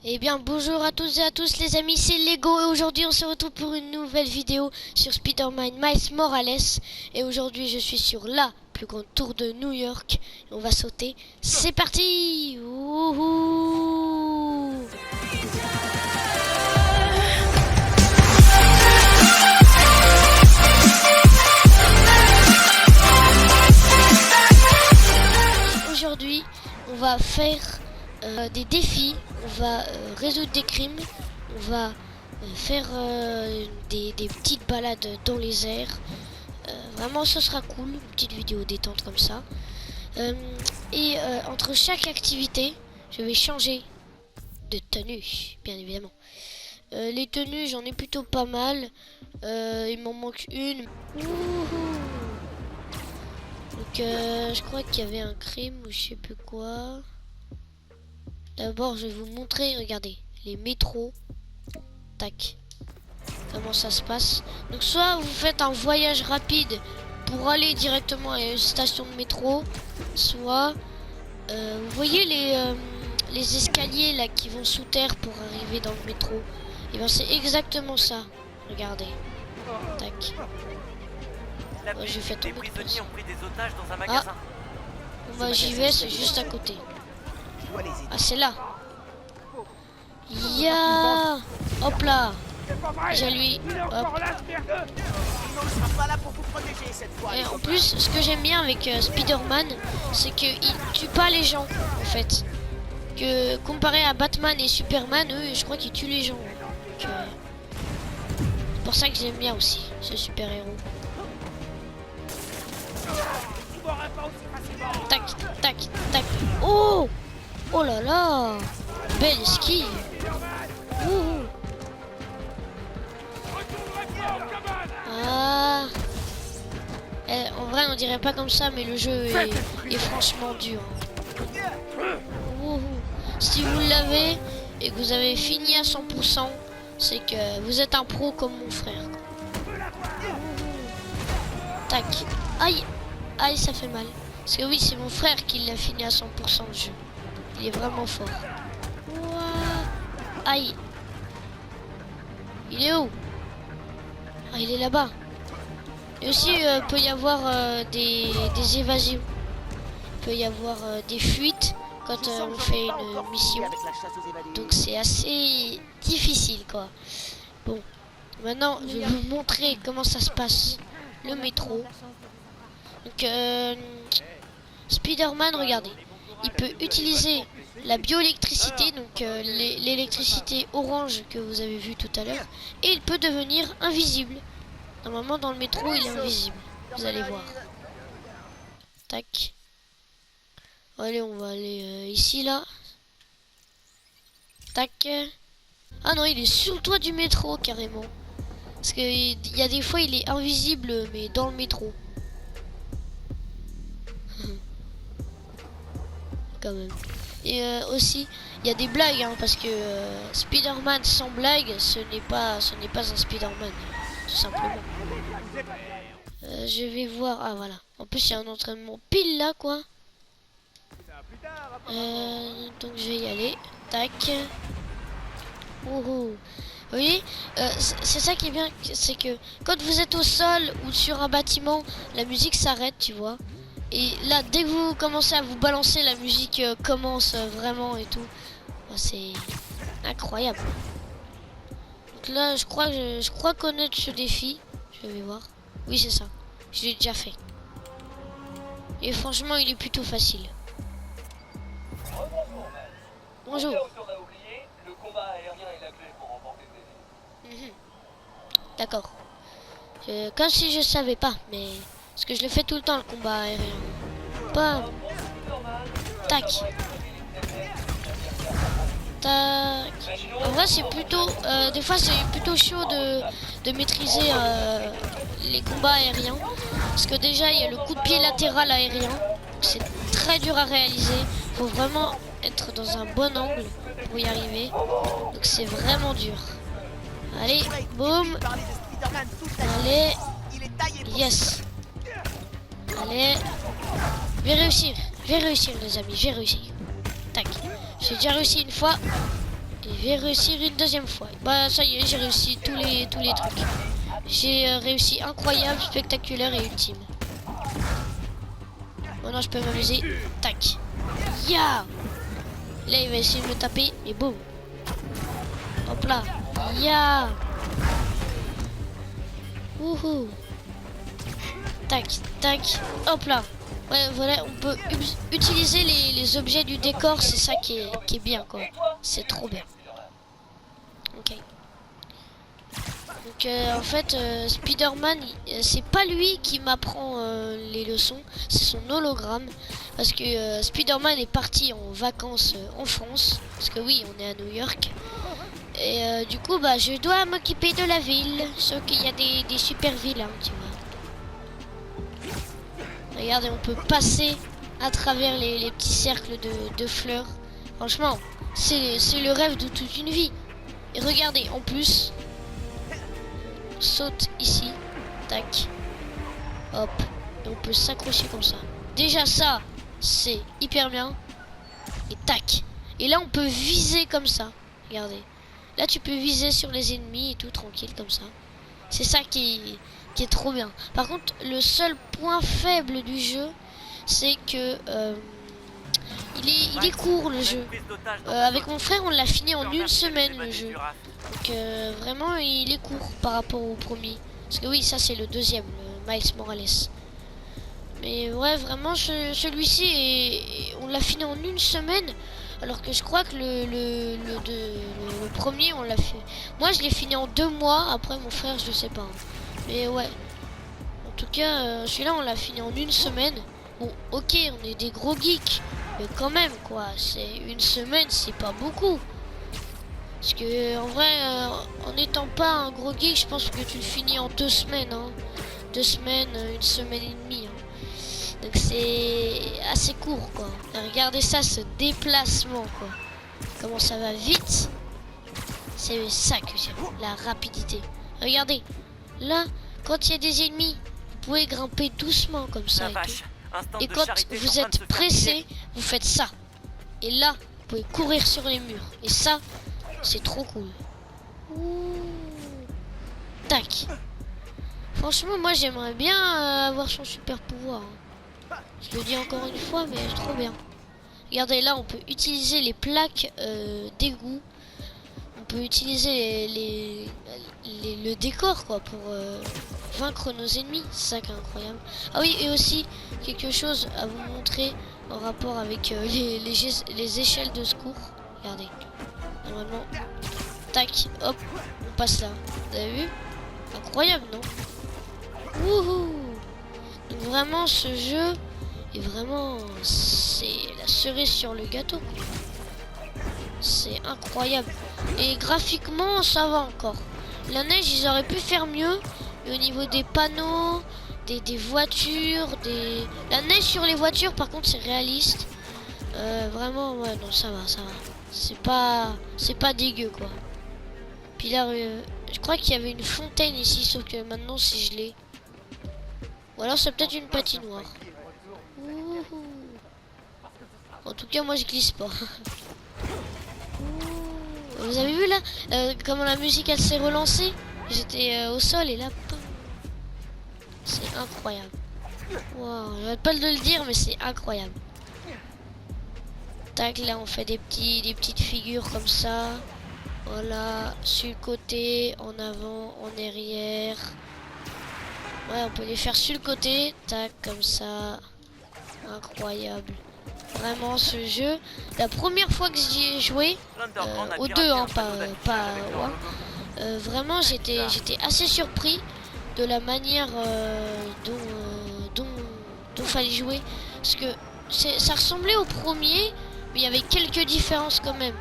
Eh bien bonjour à tous et à tous les amis, c'est Lego et aujourd'hui on se retrouve pour une nouvelle vidéo sur Spider-Man Miles Morales. Et aujourd'hui je suis sur la plus grande tour de New York et on va sauter. C'est parti. Wouhou. Aujourd'hui on va faire des défis, on va résoudre des crimes, on va faire des petites balades dans les airs. Vraiment ce sera cool, une petite vidéo détente comme ça. Entre chaque activité, je vais changer de tenue, bien évidemment. Les tenues, j'en ai plutôt pas mal. Il m'en manque une. Wouhou. Donc je crois qu'il y avait un crime ou je sais plus quoi. D'abord, je vais vous montrer, regardez, les métros. Tac. Comment ça se passe. Donc, soit vous faites un voyage rapide pour aller directement à une station de métro, soit vous voyez les escaliers là qui vont sous terre pour arriver dans le métro. Et bien, c'est exactement ça. Regardez. Tac. Ouais, j'ai fait tomber. Ah. Bon, bah, j'y vais, c'est juste à côté. Ah, c'est là. Ya. Hop là. J'ai lui. Hop. Et en plus, ce que j'aime bien avec Spider-Man, c'est qu'il tue pas les gens, en fait. Que comparé à Batman et Superman, eux, je crois qu'ils tuent les gens. C'est pour ça que j'aime bien aussi ce super-héros. Tac, tac, tac. Oh! Oh là là! Belle esquive! Ouh. Ah. En vrai, on dirait pas comme ça, mais le jeu est franchement dur. Ouh. Si vous l'avez et que vous avez fini à 100%, c'est que vous êtes un pro comme mon frère. Tac. Aïe. Aïe, ça fait mal. Parce que oui, c'est mon frère qui l'a fini à 100% le jeu. Il est vraiment fort. Ouah. Aïe. Il est où? Ah, il est là-bas. Et aussi, peut y avoir des évasions. Il peut y avoir des fuites quand on fait une mission. Donc c'est assez difficile, quoi. Bon, maintenant, je vais vous montrer comment ça se passe. Le métro. Donc, Spider-Man, regardez. Il peut utiliser la bioélectricité, donc l'électricité orange que vous avez vu tout à l'heure. Et il peut devenir invisible. Normalement, dans le métro, il est invisible. Vous allez voir. Tac. Allez, on va aller ici, là. Tac. Ah non, il est sur le toit du métro, carrément. Parce qu'il y a des fois, il est invisible, mais dans le métro. Quand même. Et aussi, il y a des blagues, hein, parce que Spider-Man sans blague, ce n'est pas un Spider-Man, tout simplement. Je vais voir. Ah voilà. En plus, il y a un entraînement pile là, quoi. Donc je vais y aller. Tac. Vous voyez, c'est ça qui est bien, c'est que quand vous êtes au sol ou sur un bâtiment, la musique s'arrête, tu vois. Et là, dès que vous commencez à vous balancer, la musique commence vraiment et tout. C'est incroyable. Donc là, je crois connaître ce défi. Je vais voir. Oui, c'est ça. Je l'ai déjà fait. Et franchement, il est plutôt facile. Bonjour. D'accord. Comme si je savais pas, mais parce que je le fais tout le temps le combat aérien. Bam. Tac. Tac. En vrai, c'est plutôt, des fois, c'est plutôt chaud de maîtriser les combats aériens, parce que déjà, il y a le coup de pied latéral aérien. C'est très dur à réaliser. Faut vraiment être dans un bon angle pour y arriver. Donc c'est vraiment dur. Allez, boum. Allez. Yes. Allez. Je vais réussir les amis, je vais réussir. Tac. J'ai déjà réussi une fois. Et je vais réussir une deuxième fois. Bah ça y est, j'ai réussi tous les trucs. J'ai réussi incroyable, spectaculaire et ultime. Maintenant je peux m'amuser. Tac. Ya. Là il va essayer de me taper et boum. Hop là. Ya. Wouhou. Tac, tac. Hop là. Ouais, voilà, on peut utiliser les objets du décor, c'est ça qui est bien, quoi. C'est trop bien. Ok. Donc, en fait, Spider-Man, c'est pas lui qui m'apprend les leçons, c'est son hologramme. Parce que Spider-Man est parti en vacances en France. Parce que oui, on est à New York. Et du coup, bah, je dois m'occuper de la ville. Sauf qu'il y a des super villes, hein, tu vois. Regardez, on peut passer à travers les petits cercles de fleurs. Franchement, c'est le rêve de toute une vie. Et regardez, en plus, saute ici, tac, hop, et on peut s'accrocher comme ça. Déjà ça, c'est hyper bien. Et tac. Et là, on peut viser comme ça. Regardez. Là, tu peux viser sur les ennemis et tout, tranquille, comme ça. C'est ça qui est trop bien. Par contre, le seul point faible du jeu, c'est que il est court le jeu. Avec mon frère, on l'a fini en une semaine le jeu. Donc vraiment, il est court par rapport au premier. Parce que oui, ça c'est le deuxième, le Miles Morales. Mais ouais, vraiment, celui-ci, on l'a fini en une semaine. Alors que je crois que le premier, on l'a fait. Moi, je l'ai fini en 2 mois. Après, mon frère, je sais pas. Mais ouais. En tout cas, celui-là, on l'a fini en une semaine. Bon, ok, on est des gros geeks. Mais quand même, quoi. C'est une semaine, c'est pas beaucoup. Parce que, en vrai, en n'étant pas un gros geek, je pense que tu le finis en 2 semaines. Hein. 2 semaines, une semaine et demie. Hein. Donc c'est assez court, quoi. Et regardez ça, ce déplacement, quoi. Comment ça va vite. C'est ça que j'aime, la rapidité. Regardez, là, quand il y a des ennemis, vous pouvez grimper doucement comme ça et tout. Et quand vous êtes pressé, vous faites ça. Et là, vous pouvez courir sur les murs. Et ça, c'est trop cool. Ouh. Tac. Franchement, moi, j'aimerais bien avoir son super pouvoir. Hein. Je le dis encore une fois, mais c'est trop bien. Regardez, là, on peut utiliser les plaques d'égout. On peut utiliser le décor, quoi, pour vaincre nos ennemis. C'est ça qui est incroyable. Ah oui, et aussi, quelque chose à vous montrer en rapport avec les échelles de secours. Regardez. Normalement, tac, hop, on passe là. Vous avez vu? Incroyable, non? Wouhou! Donc vraiment, ce jeu... Et vraiment, c'est la cerise sur le gâteau. C'est incroyable. Et graphiquement, ça va encore. La neige, ils auraient pu faire mieux. Et au niveau des panneaux, des voitures, la neige sur les voitures, par contre, c'est réaliste. Vraiment, ouais, non, ça va, ça va. C'est pas dégueu, quoi. Puis là, je crois qu'il y avait une fontaine ici, sauf que maintenant, c'est gelé. Ou alors, c'est peut-être une patinoire. En tout cas, moi je glisse pas. Vous avez vu là comment la musique elle s'est relancée? J'étais au sol et là, c'est incroyable. Wow, j'arrête pas de le dire, mais c'est incroyable. Tac, là on fait des petites figures comme ça. Voilà, sur le côté, en avant, en arrière. Ouais, on peut les faire sur le côté. Tac, comme ça. Incroyable. Vraiment ce jeu, la première fois que j'y ai joué, aux deux, hein, pas au 1, vraiment j'étais assez surpris de la manière dont fallait jouer. Parce que ça ressemblait au premier, mais il y avait quelques différences quand même.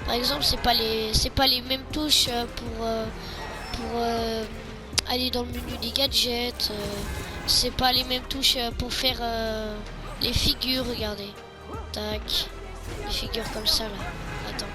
Par exemple, c'est pas les mêmes touches pour aller dans le menu des gadgets. C'est pas les mêmes touches pour faire les figures, regardez. Tac. Les figures comme ça, là. Attends.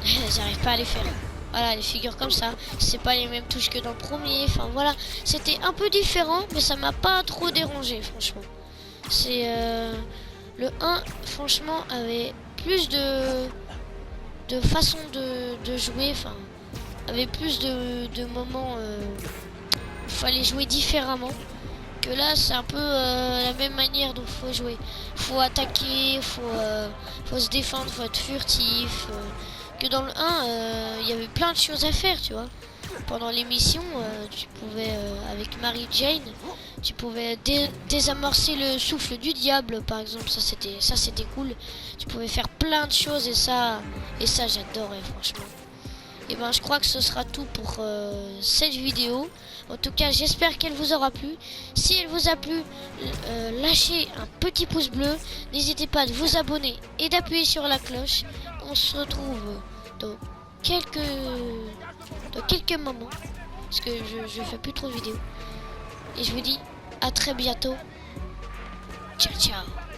J'arrive pas à les faire. Voilà, les figures comme ça. C'est pas les mêmes touches que dans le premier. Enfin, voilà. C'était un peu différent, mais ça m'a pas trop dérangé, franchement. C'est... le 1, franchement, avait plus de de façon de jouer, enfin, avec plus de moments où il fallait jouer différemment. Que là, c'est un peu la même manière dont faut jouer. Faut attaquer, faut se défendre, faut être furtif. Que dans le 1, il y avait plein de choses à faire, tu vois. Pendant l'émission, tu pouvais, avec Mary Jane, tu pouvais désamorcer le souffle du diable, par exemple. Ça c'était cool. Tu pouvais faire plein de choses et ça j'adorais franchement. Et ben je crois que ce sera tout pour cette vidéo. En tout cas, j'espère qu'elle vous aura plu. Si elle vous a plu, lâchez un petit pouce bleu. N'hésitez pas à vous abonner et d'appuyer sur la cloche. On se retrouve dans quelques moments. Parce que je fais plus trop de vidéos. Et je vous dis à très bientôt. Ciao ciao.